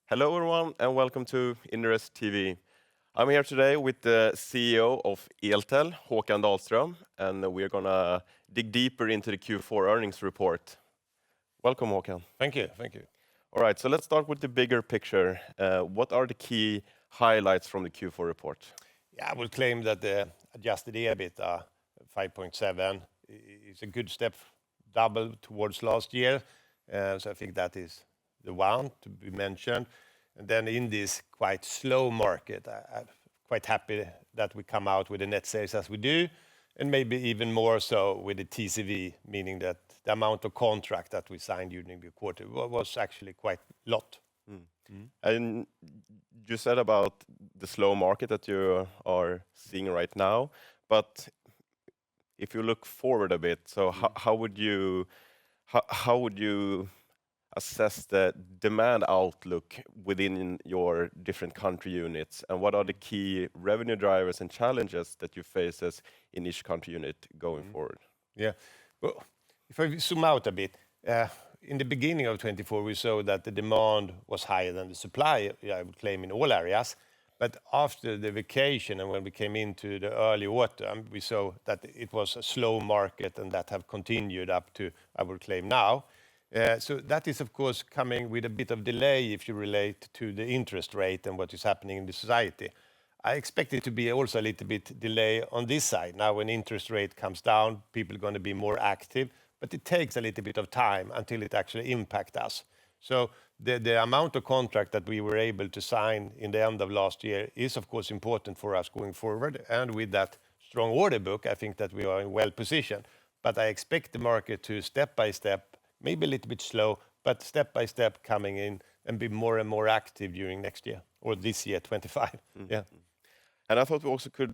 Hello everyone and welcome to Inderes TV. I'm here today with the CEO of Eltel, Håkan Dahlström, and we're gonna dig deeper into the Q4 earnings report. Welcome, Håkan. Thank you. Thank you. All right, so let's start with the bigger picture. What are the key highlights from the Q4 report? Yeah, I would claim that the adjusted EBITA 5.7 is a good step double towards last year. So I think that is the one to be mentioned. And then in this quite slow market, I'm quite happy that we come out with the net sales as we do, and maybe even more so with the TCV, meaning that the amount of contract that we signed during the quarter was actually quite a lot. And you said about the slow market that you are seeing right now, but if you look forward a bit, so how would you assess the demand outlook within your different country units, and what are the key revenue drivers and challenges that you face in each country unit going forward? Yeah, well, if I zoom out a bit, in the beginning of 24, we saw that the demand was higher than the supply, I would claim, in all areas. But after the vacation and when we came into the early autumn, we saw that it was a slow market and that have continued up to, I would claim, now. So that is, of course, coming with a bit of delay if you relate to the interest rate and what is happening in the society. I expect it to be also a little bit delay on this side. Now, when interest rate comes down, people are going to be more active, but it takes a little bit of time until it actually impacts us. So the amount of contract that we were able to sign in the end of last year is, of course, important for us going forward. And with that strong order book, I think that we are in well positioned. But I expect the market to step by step, maybe a little bit slow, but step by step coming in and be more and more active during next year or this year, 25. Yeah. And I thought we also could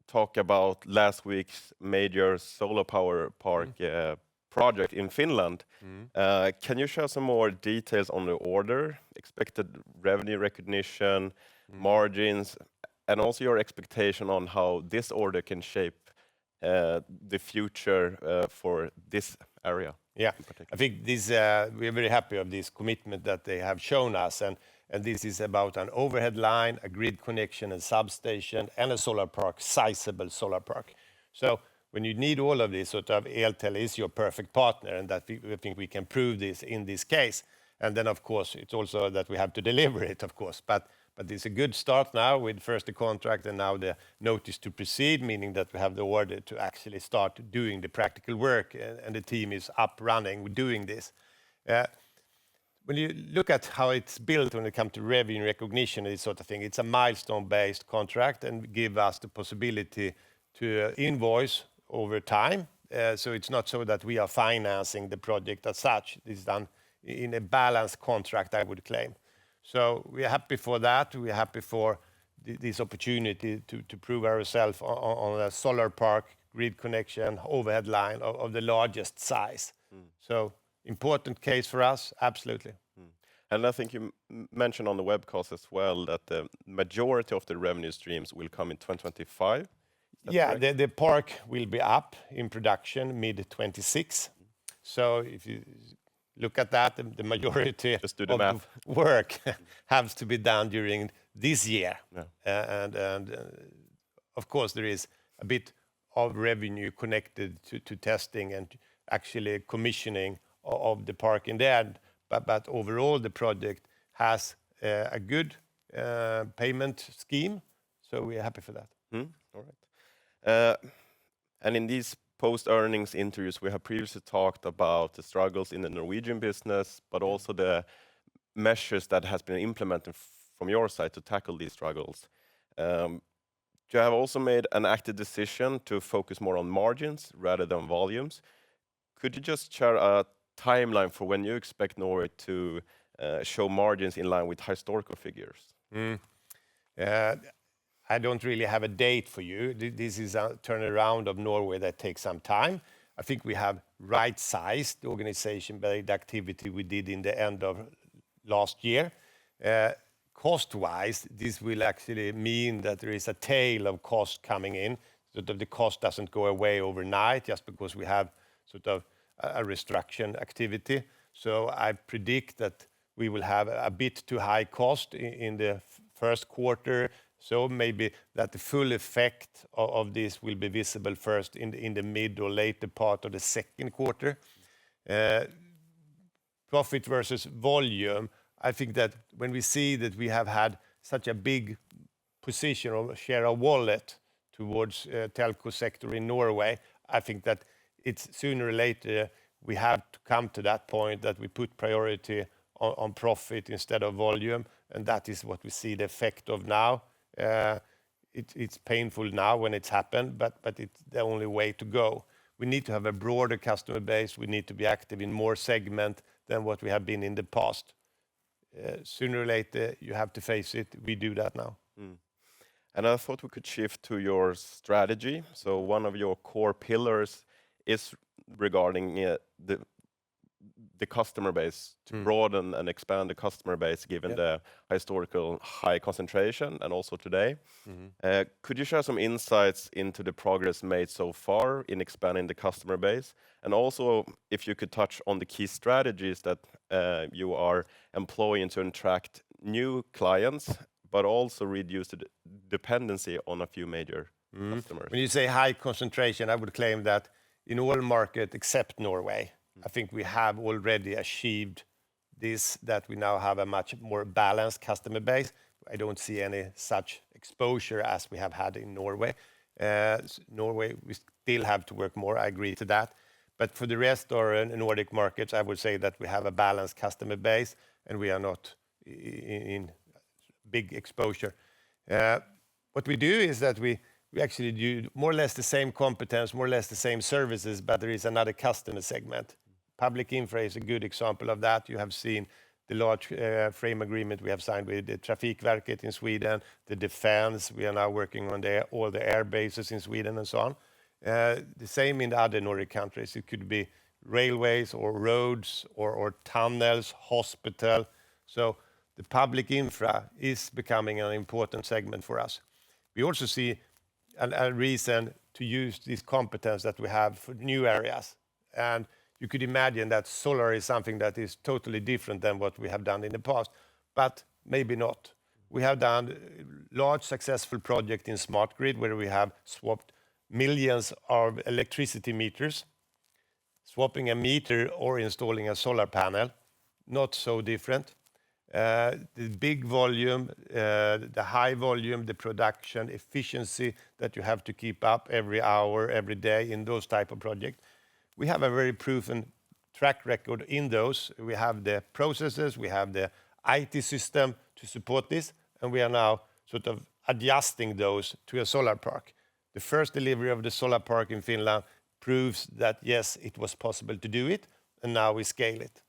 talk about last week's major solar power park project in Finland. Can you share some more details on the order, expected revenue recognition, margins, and also your expectation on how this order can shape the future for this area? Yeah, I think this, we are very happy of this commitment that they have shown us. And this is about an overhead line, a grid connection and substation, and a solar park, sizable solar park. So when you need all of this, sort of Eltel is your perfect partner, and that we think we can prove this in this case. And then, of course, it's also that we have to deliver it, of course. But it's a good start now with first the contract and now the notice to proceed, meaning that we have the order to actually start doing the practical work, and the team is up running with doing this. When you look at how it's built when it comes to revenue recognition and this sort of thing, it's a milestone-based contract and give us the possibility to invoice over time. So it's not so that we are financing the project as such. It's done in a balanced contract, I would claim. So we are happy for that. We are happy for this opportunity to prove ourselves on a solar park, grid connection, overhead line of the largest size. So important case for us, absolutely. And I think you mentioned on the webcast as well that the majority of the revenue streams will come in 2025. Yeah, the park will be up in production mid-26. So if you look at that, the majority Just do the of math. the work has to be done during this year. Yeah. And of course, there is a bit of revenue connected to testing and actually commissioning of the park in the end. But overall, the project has a good payment scheme. So we are happy for that. All right. And in these post-earnings interviews, we have previously talked about the struggles in the Norwegian business, but also the measures that has been implemented from your side to tackle these struggles. You have also made an active decision to focus more on margins rather than volumes. Could you just share a timeline for when you expect Norway to show margins in line with historical figures? I don't really have a date for you. This is a turnaround of Norway that takes some time. I think we have right-sized the organization by the activity we did in the end of last year. Cost-wise, this will actually mean that there is a tail of cost coming in, so that the cost doesn't go away overnight just because we have sort of a restructuring activity. So I predict that we will have a bit too high cost in the first quarter. So maybe that the full effect of this will be visible first in the mid or later part of the second quarter. Profit versus volume, I think that when we see that we have had such a big position or share of wallet towards telco sector in Norway, I think that it's sooner or later we have to come to that point that we put priority on profit instead of volume, and that is what we see the effect of now. It's painful now when it's happened, but it's the only way to go. We need to have a broader customer base. We need to be active in more segment than what we have been in the past. Sooner or later, you have to face it. We do that now. And I thought we could shift to your strategy. So one of your core pillars is regarding the customer base, to broaden and expand the customer base given the historical high concentration and also today. Could you share some insights into the progress made so far in expanding the customer base? And also, if you could touch on the key strategies that you are employing to attract new clients, but also reduce the dependency on a few major customers. When you say high concentration, I would claim that in all markets except Norway, I think we have already achieved this, that we now have a much more balanced customer base. I don't see any such exposure as we have had in Norway. Norway, we still have to work more, I agree to that. But for the rest of the Nordic markets, I would say that we have a balanced customer base and we are not in big exposure. What we do is that we actually do more or less the same competence, more or less the same services, but there is another customer segment. Public infra is a good example of that. You have seen the large frame agreement we have signed with the Trafikverket in Sweden, the defense, we are now working on all the air bases in Sweden and so on. The same in the other Nordic countries. It could be railways or roads or tunnels, hospital. So the public infra is becoming an important segment for us. We also see a reason to use this competence that we have for new areas. And you could imagine that solar is something that is totally different than what we have done in the past, but maybe not. We have done large successful project in smart grid where we have swapped millions of electricity meters. Swapping a meter or installing a solar panel, not so different. The big volume, the high volume, the production efficiency that you have to keep up every hour, every day in those type of projects. We have a very proven track record in those. We have the processes, we have the IT system to support this, and we are now sort of adjusting those to a solar park. The first delivery of the solar park in Finland proves that, yes, it was possible to do it, and now we scale it.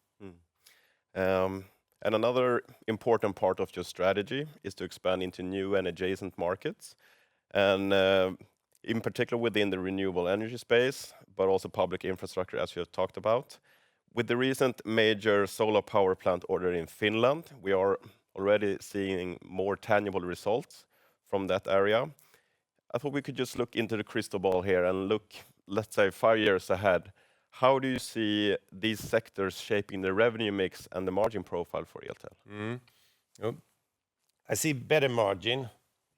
And another important part of your strategy is to expand into new and adjacent markets, and in particular within the renewable energy space, but also public infrastructure, as you have talked about. With the recent major solar power plant order in Finland, we are already seeing more tangible results from that area. I thought we could just look into the crystal ball here and look, let's say, 5 years ahead. How do you see these sectors shaping the revenue mix and the margin profile for Eltel? I see better margin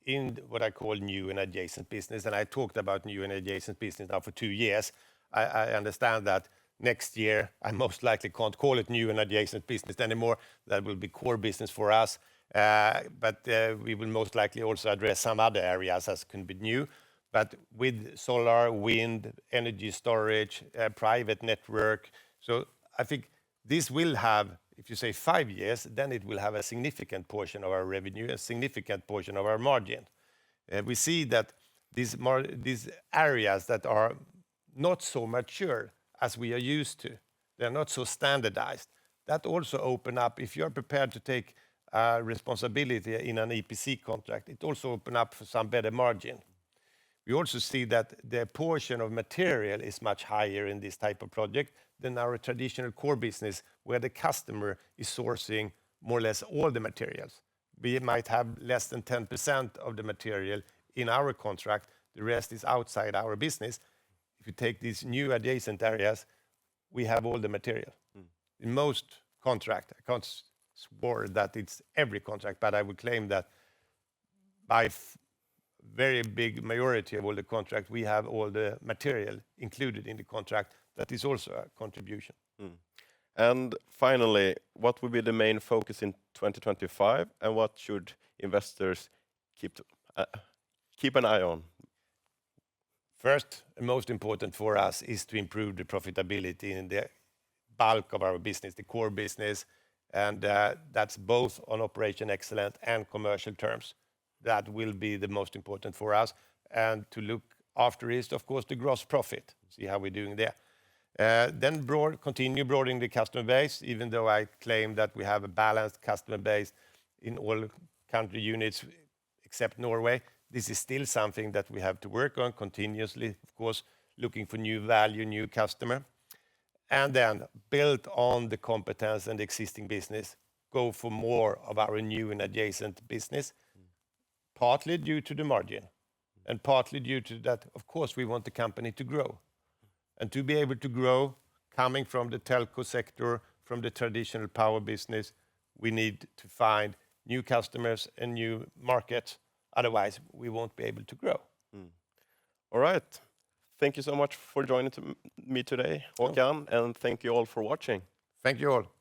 in what I call new and adjacent business, and I talked about new and adjacent business now for 2 years. I understand that next year I most likely can't call it new and adjacent business anymore. That will be core business for us, but we will most likely also address some other areas as can be new. But with solar, wind, energy storage, private network, so I think this will have, if you say 5 years, then it will have a significant portion of our revenue, a significant portion of our margin. We see that these areas that are not so mature as we are used to, they're not so standardized. That also open up, if you're prepared to take responsibility in an EPC contract, it also open up for some better margin. We also see that the portion of material is much higher in this type of project than our traditional core business, where the customer is sourcing more or less all the materials. We might have less than 10% of the material in our contract. The rest is outside our business. If you take these new adjacent areas, we have all the material. In most contract, I can't swore that it's every contract, but I would claim that by very big majority of all the contract, we have all the material included in the contract. That is also a contribution. And finally, what will be the main focus in 2025, and what should investors keep an eye on? First, and most important for us is to improve the profitability in the bulk of our business, the core business, and that's both on operation excellence and commercial terms. That will be the most important for us. And to look after is, of course, the gross profit, see how we're doing there. Then continue broadening the customer base, even though I claim that we have a balanced customer base in all country units except Norway. This is still something that we have to work on continuously, of course, looking for new value, new customer. And then build on the competence and existing business, go for more of our new and adjacent business, partly due to the margin, and partly due to that, of course, we want the company to grow. And to be able to grow, coming from the telco sector, from the traditional power business, we need to find new customers and new markets. Otherwise, we won't be able to grow. All right. Thank you so much for joining me today, Håkan, and thank you all for watching. Thank you all.